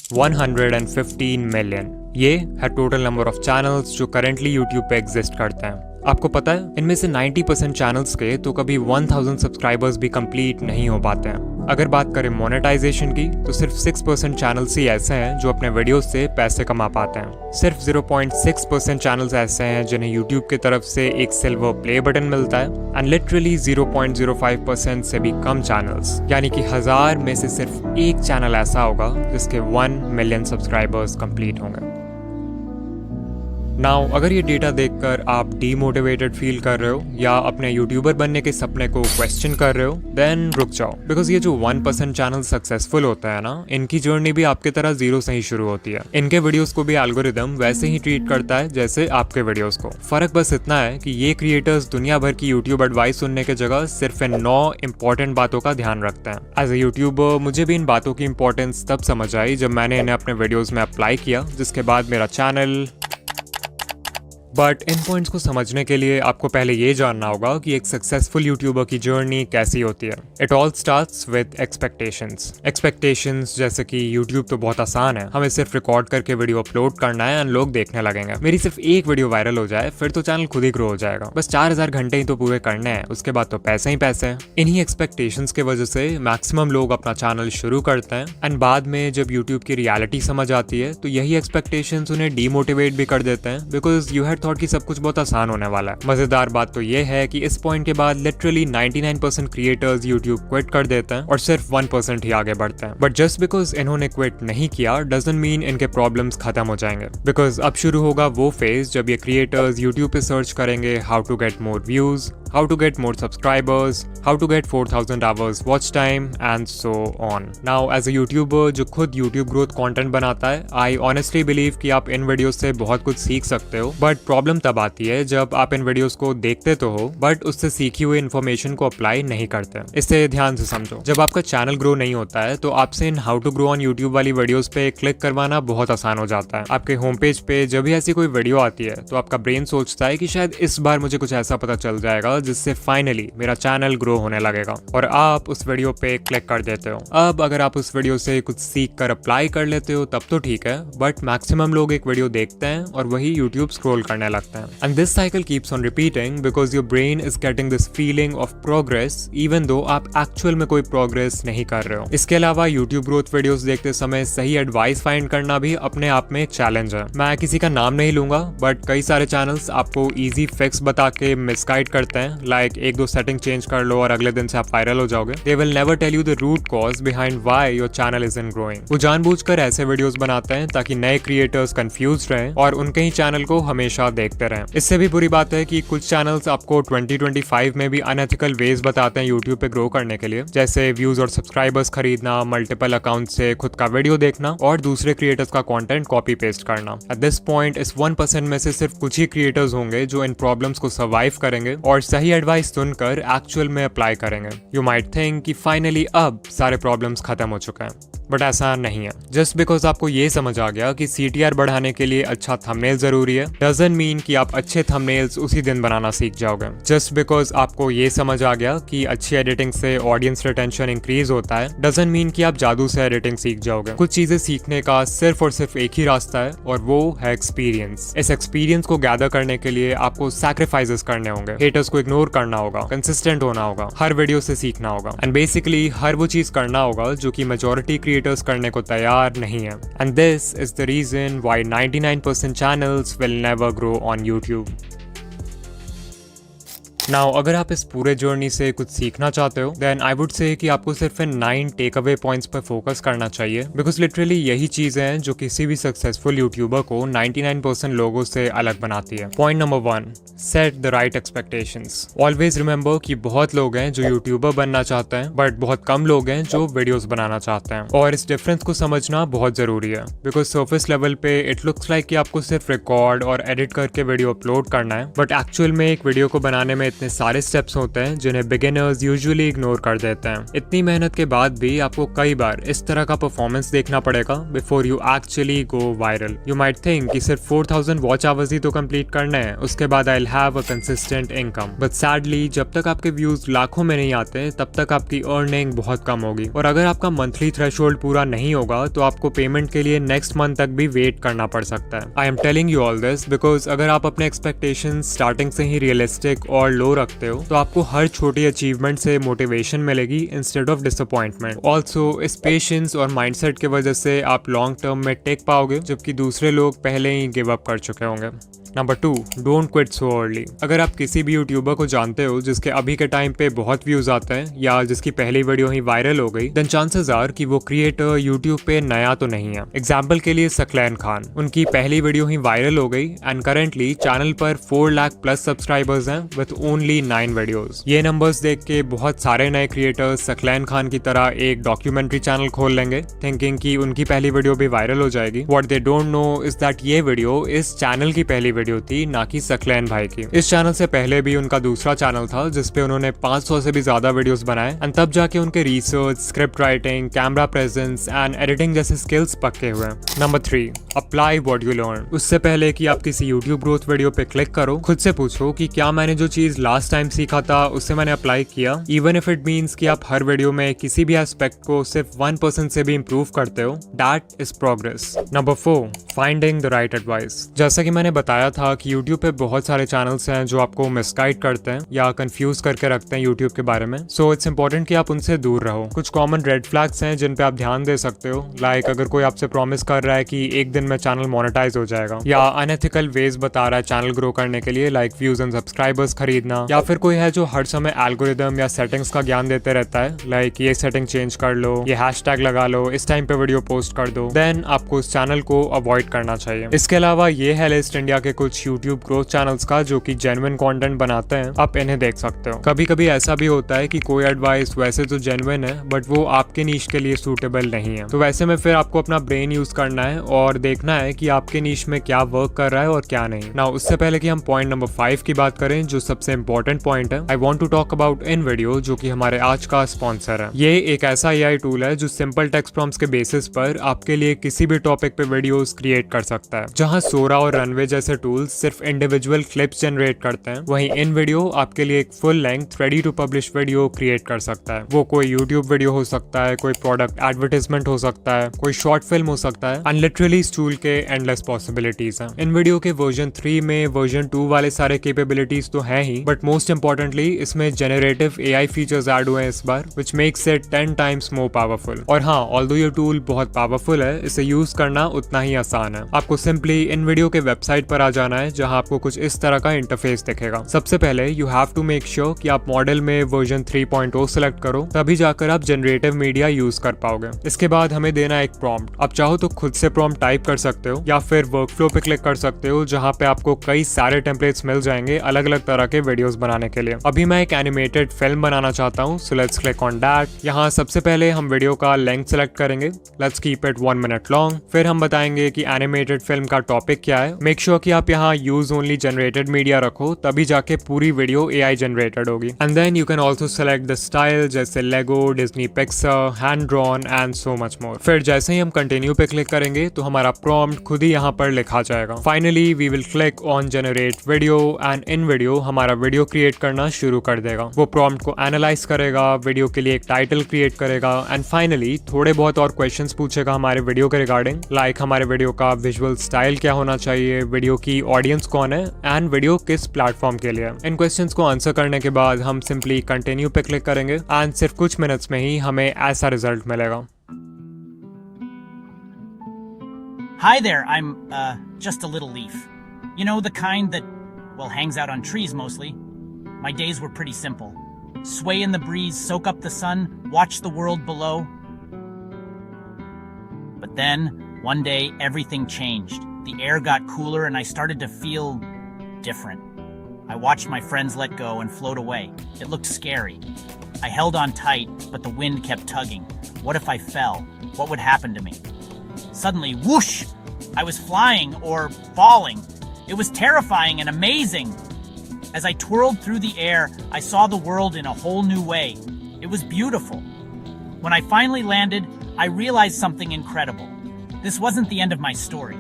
115 million. ये है total number of channels जो करेंटली यूट्यूब पे एग्जिस्ट करते हैं। आपको पता है इनमें से 90% चैनल्स के तो कभी 1000 सब्सक्राइबर्स भी कंप्लीट नहीं हो पाते हैं। अगर बात करें मोनेटाइजेशन की तो सिर्फ 6% चैनल्स ही ऐसे हैं जो अपने वीडियोस से पैसे कमा पाते हैं। सिर्फ 0.6% चैनल्स ऐसे हैं जिन्हें यूट्यूब की तरफ से एक सिल्वर प्ले बटन मिलता है एंड लिटरली 0.05% से भी कम चैनल्स, यानी कि 1000 में से सिर्फ एक चैनल ऐसा होगा जिसके 1 मिलियन सब्सक्राइबर्स कंप्लीट होंगे। नाउ अगर ये डेटा देखकर आप डीमोटिवेटेड फील कर रहे हो या अपने यूट्यूबर बनने के सपने को क्वेश्चन कर रहे हो, देन रुक जाओ, बिकॉज ये जो 1% चैनल सक्सेसफुल होता है ना, इनकी जर्नी भी आपके तरह जीरो से ही शुरू होती है। इनके वीडियोस को भी एल्गोरिदम वैसे ही ट्रीट करता है जैसे आपके वीडियोस को। फर्क बस इतना है कि ये क्रिएटर्स दुनिया भर की यूट्यूब एडवाइस सुनने की जगह सिर्फ इन 9 इंपॉर्टेंट बातों का ध्यान रखते हैं। एज ए यूट्यूबर मुझे भी इन बातों की इंपॉर्टेंस तब समझ आई जब मैंने इन्हें अपने वीडियोज में अप्लाई किया, जिसके बाद मेरा चैनल। बट इन पॉइंट्स को समझने के लिए आपको पहले ये जानना होगा कि एक सक्सेसफुल यूट्यूबर की जर्नी कैसी होती है। It all starts with expectations जैसे कि यूट्यूब तो बहुत आसान है, हमें सिर्फ रिकॉर्ड करके वीडियो अपलोड करना है एंड लोग देखने लगेंगे। मेरी सिर्फ एक वीडियो वायरल हो जाए फिर तो चैनल खुद ही ग्रो हो जाएगा। बस 4000 घंटे ही तो पूरे करने हैं, उसके बाद तो पैसे ही पैसे हैं। इन्हीं एक्सपेक्टेशंस के वजह से मैक्सिमम लोग अपना चैनल शुरू करते हैं एंड बाद में जब यूट्यूब की रियलिटी समझ आती है तो यही एक्सपेक्टेशंस उन्हें डीमोटिवेट भी कर देते हैं, बिकॉज यू हैड थॉट कि सब कुछ बहुत आसान होने वाला है। मजेदार बात तो ये है कि इस पॉइंट के बाद लिटरली 99% क्रिएटर्स यूट्यूब क्विट कर देते हैं और सिर्फ 1% ही आगे बढ़ते हैं। बट जस्ट बिकॉज इन्होंने क्विट नहीं किया डजंट मीन इनके प्रॉब्लम्स खत्म हो जाएंगे, बिकॉज अब शुरू होगा वो फेज जब ये क्रिएटर्स यूट्यूब पे सर्च करेंगे how to get more views, how to get more subscribers, how to get 4000 hours watch time and so on. Now as a YouTuber जो खुद YouTube growth content बनाता है, I honestly believe कि आप इन videos से बहुत कुछ सीख सकते हो, बट प्रॉब्लम तब आती है जब आप इन वीडियोस को देखते तो हो बट उससे सीखी हुई इन्फॉर्मेशन को अप्लाई नहीं करते। इसे ध्यान से समझो, जब आपका चैनल ग्रो नहीं होता है तो आपसे in how to grow on YouTube वाली वीडियोस पे क्लिक करवाना बहुत आसान हो जाता है। आपके होम पेज पे जब भी ऐसी कोई वीडियो आती है तो आपका ब्रेन सोचता है कि शायद इस बार मुझे कुछ ऐसा पता चल जाएगा जिससे फाइनली मेरा चैनल ग्रो होने लगेगा, और आप उस वीडियो पे क्लिक कर देते हो। अब अगर आप उस वीडियो से कुछ सीख कर अप्लाई कर लेते हो तब तो ठीक है, बट मैक्सिमम लोग एक वीडियो देखते हैं और वही यूट्यूब स्क्रॉल करने लगते हैं and this cycle keeps on repeating because your brain is getting this feeling of progress even though आप एक्चुअल में कोई प्रोग्रेस नहीं कर रहे हो। इसके अलावा यूट्यूब ग्रोथ वीडियोस देखते समय सही एडवाइस फाइंड करना भी अपने आप में एक चैलेंज है। मैं किसी का नाम नहीं लूंगा बट कई सारे चैनल्स आपको इजी फिक्स बता के मिसगाइड करते हैं, लाइक एक दो सेटिंग चेंज कर लो और अगले दिन से आप वायरल हो जाओगे। They will never tell you the root cause behind why your channel isn't growing. वो जानबूझकर ऐसे वीडियोस बनाते हैं ताकि नए क्रिएटर्स कंफ्यूज रहें और उनके ही चैनल को हमेशा देखते रहें। इससे भी बुरी बात है कि कुछ चैनल्स आपको 2025 में भी अनएथिकल वेज बताते हैं यूट्यूब पे ग्रो करने के लिए, जैसे व्यूज और सब्सक्राइबर्स खरीदना, मल्टीपल अकाउंट से खुद का वीडियो देखना और दूसरे क्रिएटर्स का कंटेंट कॉपी पेस्ट करना। एट दिस पॉइंट इस 1% में से सिर्फ कुछ ही क्रिएटर्स होंगे जो इन प्रॉब्लम्स को सर्वाइव करेंगे और सही एडवाइस सुनकर एक्चुअल में अप्लाई करेंगे। यू माइट थिंक कि फाइनली अब सारे प्रॉब्लम्स खत्म हो चुके हैं, बट ऐसा नहीं है। जस्ट बिकॉज आपको ये समझ आ गया कि CTR बढ़ाने के लिए अच्छा थंबनेल जरूरी है डजंट मीन कि आप अच्छे थंबनेल्स उसी दिन बनाना सीख जाओगे। जस्ट बिकॉज आपको ये समझ आ गया कि अच्छी एडिटिंग से ऑडियंस रिटेंशन इंक्रीज होता है डजंट मीन कि आप जादू से एडिटिंग सीख जाओगे। कुछ चीजें सीखने का सिर्फ और सिर्फ एक ही रास्ता है और वो है एक्सपीरियंस। इस एक्सपीरियंस को गैदर करने के लिए आपको सैक्रिफाइसेस करने होंगे, हेटर्स को इग्नोर करना होगा, कंसिस्टेंट होना होगा, हर वीडियो से सीखना होगा एंड बेसिकली हर वो चीज करना होगा जो कि मेजॉरिटी क्रिएटर्स करने को तैयार नहीं है। And this is the reason why 99% channels will never grow on YouTube. Now अगर आप इस पूरे जर्नी से कुछ सीखना चाहते हो देन आई वुड से कि आपको सिर्फ इन 9 टेक अवे पॉइंट्स पर फोकस करना चाहिए, बिकॉज लिटरली यही चीजें हैं जो किसी भी सक्सेसफुल यूट्यूबर को 99% लोगों से अलग बनाती है। Point number 1, set the right expectations. Always remember कि बहुत लोग हैं जो यूट्यूबर बनना चाहते हैं बट बहुत कम लोग हैं जो वीडियोस बनाना चाहते हैं, और इस डिफरेंस को समझना बहुत जरूरी है। बिकॉज सर्फेस लेवल पे इट लुक्स लाइक कि आपको सिर्फ रिकॉर्ड और एडिट करके वीडियो अपलोड करना है, बट एक्चुअल में एक वीडियो को बनाने में इतने सारे स्टेप्स होते हैं जिन्हें बिगिनर्स यूजुअली इग्नोर कर देते हैं। इतनी मेहनत के बाद भी आपको कई बार इस तरह का परफॉर्मेंस देखना पड़ेगा before you actually go viral. You might think कि सिर्फ 4000 वॉच आवर्स ही तो कंप्लीट करने हैं, उसके बाद I will have a consistent income. But sadly जब तक आपके व्यूज लाखों में नहीं आते तब तक आपकी अर्निंग बहुत कम होगी, और अगर आपका मंथली थ्रेशोल्ड पूरा नहीं होगा तो आपको पेमेंट के लिए नेक्स्ट मंथ तक भी वेट करना पड़ सकता है। I am telling you all this because अगर आप अपने एक्सपेक्टेशन स्टार्टिंग से ही रियलिस्टिक और लो रखते हो तो आपको हर छोटी अचीवमेंट से मोटिवेशन मिलेगी इंस्टेड ऑफ डिसअपॉइंटमेंट। ऑल्सो इस पेशेंस और माइंडसेट की वजह से आप लॉन्ग टर्म में टेक पाओगे, जबकि दूसरे लोग पहले ही गिव अप कर चुके होंगे। Number 2, don't quit so early. अगर आप किसी भी यूट्यूबर को जानते हो जिसके अभी के टाइम पे बहुत व्यूज आते हैं या जिसकी पहली वीडियो ही वायरल हो गई, देन चांसेस आर कि वो क्रिएटर यूट्यूब पे नया तो नहीं है। एग्जाम्पल के लिए सकलैन खान, उनकी पहली वीडियो ही वायरल हो गई एंड करेंटली चैनल पर 4 लाख प्लस सब्सक्राइबर्स हैं विद ओनली 9 वीडियोस। ये नंबर्स देख के बहुत सारे नए क्रिएटर्स सकलैन खान की तरह एक डॉक्यूमेंट्री चैनल खोल लेंगे थिंकिंग कि उनकी पहली वीडियो भी वायरल हो जाएगी। What they don't know is that ये वीडियो इस चैनल की पहली वीडियो थी, ना कि सकलैन भाई की। इस चैनल से पहले भी उनका दूसरा चैनल था जिसपे उन्होंने 500 से भी ज्यादा वीडियोस बनाए एंड तब जाके उनके research, script writing, camera presence and editing जैसे स्किल्स पक्के हुए। Number 3, apply what you learn. उससे पहले कि आप किसी यूट्यूब ग्रोथ वीडियो पे क्लिक करो, खुद से पूछो कि क्या मैंने जो चीज लास्ट टाइम सीखा था उससे मैंने अप्लाई किया, इवन इफ इट मीन्स कि आप हर वीडियो में किसी भी एस्पेक्ट को सिर्फ 1% से भी इंप्रूव करते हो, that is progress. Number 4, finding the right advice. जैसा कि मैंने बताया था कि यूट्यूब पे बहुत सारे चैनल्स हैं जो आपको मिसगाइड करते हैं या कंफ्यूज करके रखते हैं यूट्यूब के बारे में, सो इट्स इंपॉर्टेंट कि आप उनसे दूर रहो। कुछ कॉमन रेड फ्लैग्स हैं जिन पे आप ध्यान दे सकते हो, लाइक अगर कोई आपसे प्रॉमिस कर रहा है कि एक दिन में चैनल मोनेटाइज हो जाएगा, या अनएथिकल वेज बता रहा है चैनल ग्रो करने के लिए लाइक व्यूज एंड सब्सक्राइबर्स खरीदना, या फिर कोई है जो हर समय एल्गोरिदम या सेटिंग्स का ज्ञान देते रहता है लाइक ये सेटिंग चेंज कर लो, ये हैशटैग लगा लो, इस टाइम पे वीडियो पोस्ट कर दो, देन आपको उस चैनल को अवॉइड करना चाहिए। इसके अलावा ये है लिस्ट इंडिया के कुछ यूट्यूब ग्रोथ चैनल्स का जो कि जेन्युइन कंटेंट बनाते हैं, आप इन्हें देख सकते हो। कभी कभी ऐसा भी होता है कि कोई एडवाइस वैसे तो जेन्युइन है बट वो आपके नीश के लिए सूटेबल नहीं है, तो वैसे में फिर आपको अपना ब्रेन यूज करना है और देखना है कि आपके नीश में क्या वर्क कर रहा है और क्या नहीं। नाउ उससे पहले कि हम पॉइंट नंबर 5 की बात करें जो सबसे इंपॉर्टेंट पॉइंट है, I want to talk about InVideo जो कि हमारे आज का स्पॉन्सर है। ये एक ऐसा AI टूल है जो सिंपल टेक्स्ट प्रॉम्प्ट्स के बेसिस पर आपके लिए किसी भी टॉपिक पे वीडियोस क्रिएट कर सकता है। जहां सोरा और रनवे जैसे टूल्स सिर्फ इंडिविजुअल क्लिप्स जनरेट करते हैं, वहीं इन वीडियो आपके लिए एक full length ready to publish video create कर सकता है। वो कोई यूट्यूब वीडियो हो सकता है, कोई प्रोडक्ट एडवर्टाइजमेंट हो सकता है, कोई शॉर्ट फिल्म हो सकता है, एंड लिटरली इस टूल के एंडलेस पॉसिबिलिटीज हैं। इन वीडियो के वर्जन 3 में वर्जन 2 वाले सारे कैपेबिलिटीज तो हैं ही, बट मोस्ट इंपॉर्टेंटली इसमें जेनरेटिव AI फीचर्स ऐड हुए हैं इस बार, which makes it 10 times more powerful. और हाँ, ऑल्दो ये टूल बहुत पावरफुल है, इसे यूज करना उतना ही आसान है। आपको सिंपली इन वीडियो के वेबसाइट पर आ जाना है जहां आपको कुछ इस तरह का इंटरफेस दिखेगा। सबसे पहले you have to make sure कि आप मॉडल में वर्जन 3.0 सेलेक्ट करो, तभी जाकर आप जनरेटिव मीडिया यूज कर पाओगे। इसके बाद हमें देना एक प्रॉम्प्ट। आप चाहो तो खुद से प्रॉम्प्ट टाइप कर सकते हो या फिर वर्कफ्लो पे क्लिक कर सकते हो जहां पे आपको कई सारे टेम्पलेट्स मिल जाएंगे अलग अलग तरह के वीडियोस बनाने के लिए। अभी मैं एक एनिमेटेड फिल्म बनाना चाहता हूँ, so let's click on that. यहाँ सबसे पहले हम वीडियो का लेंथ सेलेक्ट करेंगे, let's keep it 1 minute long. फिर हम बताएंगे कि एनिमेटेड फिल्म का टॉपिक क्या है। मेक श्योर कि आप यहाँ यूज ओनली जनरेटेड मीडिया रखो, तभी जाके पूरी वीडियो AI जनरेटेड होगी। And then you can also select the style जैसे Lego, Disney Pixar, hand drawn and so much more. फिर जैसे ही हम कंटिन्यू पे क्लिक करेंगे तो हमारा प्रॉम्प्ट खुद ही यहाँ पर लिखा जाएगा। Finally we will click on generate video and InVideo हमारा वीडियो क्रिएट करना शुरू कर देगा। वो प्रॉम्प्ट को एनालाइज करेगा, वीडियो के लिए एक टाइटल क्रिएट करेगा एंड फाइनली थोड़े बहुत और क्वेश्चंस पूछेगा हमारे वीडियो के रिगार्डिंग, लाइक हमारे वीडियो का विजुअल स्टाइल क्या होना चाहिए, वीडियो की ऑडियंस कौन है एंड वीडियो किस प्लेटफॉर्म के लिए। इन क्वेश्चंस को आंसर करने के बाद हम सिंपली कंटिन्यू पे क्लिक करेंगे एंड सिर्फ कुछ मिनट्स में ही हमें ऐसा रिजल्ट मिलेगा। Hi there, I'm just a little leaf. You know, the kind that, well, hangs out on trees mostly. My days were pretty simple. Sway in the breeze, soak up the sun, watch the world below. But then, one day, everything changed. The air got cooler and I started to feel different. I watched my friends let go and float away. It looked scary. I held on tight, but the wind kept tugging. What if I fell? What would happen to me? Suddenly, whoosh! I was flying or falling. It was terrifying and amazing. As I twirled through the air, I saw the world in a whole new way. It was beautiful. When I finally landed, I realized something incredible. This wasn't the end of my story.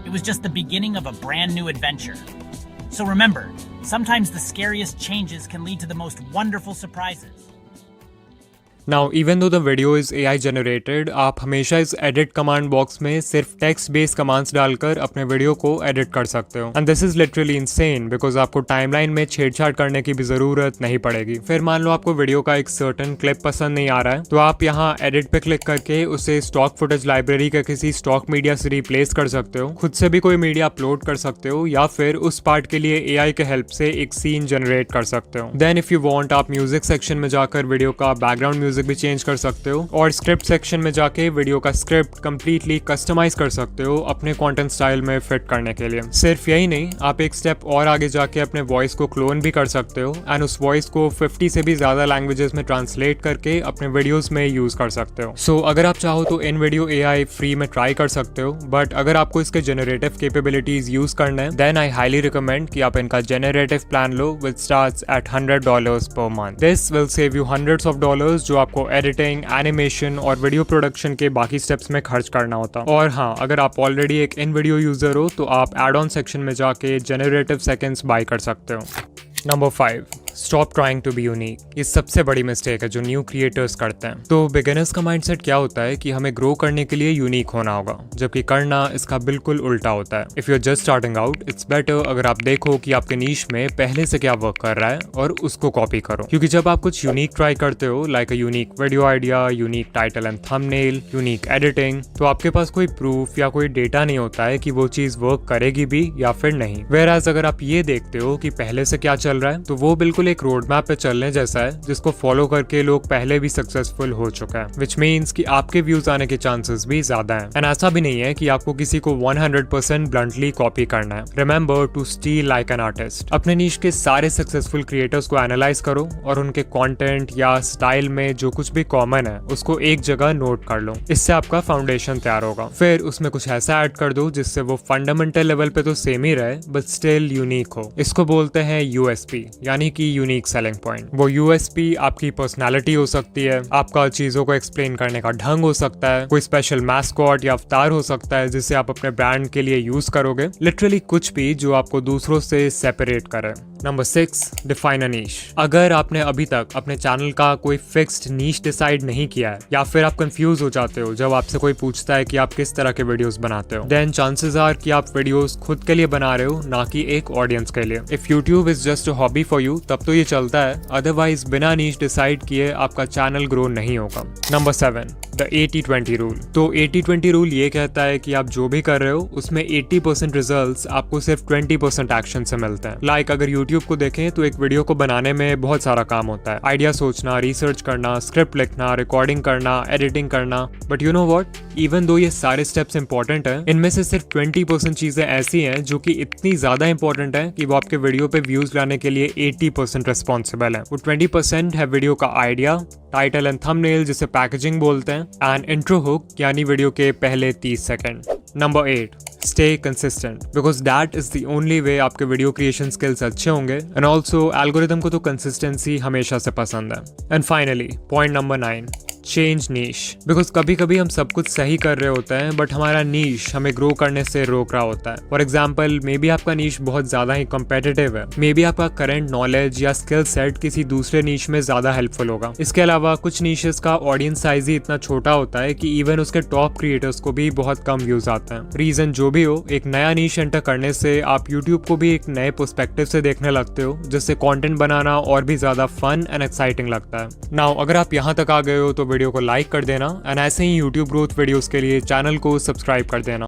It was just the beginning of a brand new adventure. So remember, sometimes the scariest changes can lead to the most wonderful surprises. Now, even though the video is AI generated, आप हमेशा इस edit command box में सिर्फ text based commands डालकर अपने video को edit कर सकते हो. And this is literally insane because आपको timeline में छेड़छाड़ करने की भी जरूरत नहीं पड़ेगी. फिर मान लो आपको वीडियो का एक certain clip पसंद नहीं आ रहा है, तो आप यहाँ edit पे क्लिक करके उसे stock footage library के किसी stock media से replace कर सकते हो, खुद से भी कोई मीडिया अपलोड कर सकते हो, या फिर उस पार्ट के लिए AI के हेल्प से एक सीन जनरेट कर सकते हो. Then if you want, आप म्यूजिक सेक्शन में जाकर वीडियो का बैकग्राउंड म्यूजिक भी चेंज कर सकते हो, और स्क्रिप्ट सेक्शन में जाके वीडियो का स्क्रिप्ट कंप्लीटली कस्टमाइज कर सकते हो अपने कंटेंट स्टाइल में फिट करने के लिए. सिर्फ यही नहीं, आप एक स्टेप और आगे जाके अपने वॉइस को क्लोन भी कर सकते हो एंड उस वॉइस को 50 से भी ज्यादा लैंग्वेजेस में ट्रांसलेट करके अपने वीडियोस में यूज कर सकते हो. सो अगर आप चाहो तो इन वीडियो AI फ्री में ट्राई कर सकते हो, बट अगर आपको इसके जेनरेटिव कैपेबिलिटीज यूज करना है, देन आई हाईली रिकमेंड कि आप इनका generative plan low which starts at $100 per month. This will save you hundreds of dollars जो आपको एडिटिंग, एनिमेशन और वीडियो प्रोडक्शन के बाकी स्टेप्स में खर्च करना होता. और हाँ, अगर आप ऑलरेडी एक इन वीडियो यूजर हो तो आप एड ऑन सेक्शन में जाके जेनरेटिव सेकेंड्स बाय कर सकते हो. Number 5, stop trying to be unique. ये सबसे बड़ी मिस्टेक है जो न्यू क्रिएटर्स करते हैं. तो बिगिनर्स का माइंडसेट क्या होता है कि हमें ग्रो करने के लिए यूनिक होना होगा, जबकि करना इसका बिल्कुल उल्टा होता है. If you are just starting out, it's better अगर आप देखो कि आपके नीश में पहले से क्या वर्क कर रहा है और उसको कॉपी करो. क्योंकि जब आप कुछ यूनिक ट्राई करते हो, like a unique video idea, unique title and thumbnail, unique editing, तो आपके पास कोई प्रूफ या कोई डेटा नहीं होता है कि वो चीज वर्क करेगी भी या फिर नहीं. वेयरएज अगर आप ये देखते हो कि पहले से क्या चल रहा है, तो वो बिल्कुल एक रोड मैप पे चलने जैसा है जिसको फॉलो करके लोग पहले भी सक्सेसफुल हो चुका है, विच मीन्स कि आपके व्यूज आने के चांसेस भी ज्यादा हैं. एंड ऐसा भी नहीं है कि आपको किसी को 100% ब्लंटली कॉपी करना है. Remember to steal like an artist. अपने नीश के सारे सक्सेसफुल क्रिएटर्स को एनालाइज करो और उनके कंटेंट या स्टाइल में जो कुछ भी कॉमन है उसको एक जगह नोट कर लो. इससे आपका फाउंडेशन तैयार होगा. फिर उसमें कुछ ऐसा ऐड कर दो जिससे वो फंडामेंटल लेवल पे तो सेम ही रहे बट स्टिल यूनिक हो. इसको बोलते हैं USP, यानी कि यूनिक सेलिंग पॉइंट. वो USP आपकी पर्सनालिटी हो सकती है, आपका चीजों को एक्सप्लेन करने का ढंग हो सकता है, कोई स्पेशल मैस्कॉट या अवतार हो सकता है जिसे आप अपने ब्रांड के लिए यूज करोगे. लिटरली कुछ भी जो आपको दूसरों से सेपरेट करे. नंबर 6, डिफाइन अ नीश. अगर आपने अभी तक अपने चैनल का कोई फिक्स्ड नीश डिसाइड नहीं किया है, या फिर आप कंफ्यूज हो जाते हो जब आपसे कोई पूछता है कि आप किस तरह के वीडियोस बनाते हो, देन चांसेस आर कि आप वीडियोस खुद के लिए बना रहे हो, ना कि एक ऑडियंस के लिए. If YouTube is just a hobby for you, तब तो ये चलता है, अदरवाइज बिना नीश डिसाइड किए आपका चैनल ग्रो नहीं होगा. Number 7, the 80-20 rule. तो 80-20 रूल ये कहता है कि आप जो भी कर रहे हो उसमें 80% रिजल्ट्स आपको सिर्फ 20% एक्शन से मिलते हैं. लाइक अगर यूट्यूब को देखें तो एक वीडियो को बनाने में बहुत सारा काम होता है. आइडिया सोचना, रिसर्च करना, स्क्रिप्ट लिखना, रिकॉर्डिंग करना, एडिटिंग करना. But you know what, even though ये सारे स्टेप्स इंपॉर्टेंट हैं, इनमें से सिर्फ 20% चीजें ऐसी हैं जो कि इतनी ज्यादा इंपॉर्टेंट है कि वो आपके वीडियो पे व्यूज लाने के लिए 80% रिस्पॉन्सिबल है. वो 20% है वीडियो का आइडिया, टाइटल एंड थंबनेल जिसे पैकेजिंग बोलते हैं, एंड इंट्रो हुक यानी वीडियो के पहले 30 second. Number 8, stay consistent, because that is the only way आपके वीडियो क्रिएशन स्किल्स अच्छे होंगे. एंड ऑल्सो एल्गोरिदम को तो कंसिस्टेंसी हमेशा से पसंद है. And finally point number 9, change niche. Because कभी कभी हम सब कुछ सही कर रहे होते हैं बट हमारा नीश हमें ग्रो करने से रोक रहा होता है. फॉर एग्जाम्पल, मे बी आपका नीश बहुत ज्यादा ही कॉम्पिटिटिव है, मे बी आपका करंट नॉलेज या स्किल सेट किसी दूसरे नीश में ज्यादा हेल्पफुल होगा. इसके अलावा कुछ नीशेस का ऑडियंस साइज ही इतना छोटा होता है कि इवन उसके टॉप क्रिएटर्स को भी बहुत कम व्यूज आते हैं. रीजन जो भी हो, एक नया नीश एंटर करने से आप यूट्यूब को भी एक नए पर्सपेक्टिव से देखने लगते हो, जिससे कंटेंट बनाना और भी ज्यादा फन एंड एक्साइटिंग लगता है. नाउ अगर आप यहाँ तक आ गए हो तो वीडियो को लाइक कर देना, एंड ऐसे ही यूट्यूब ग्रोथ वीडियोस के लिए चैनल को सब्सक्राइब कर देना.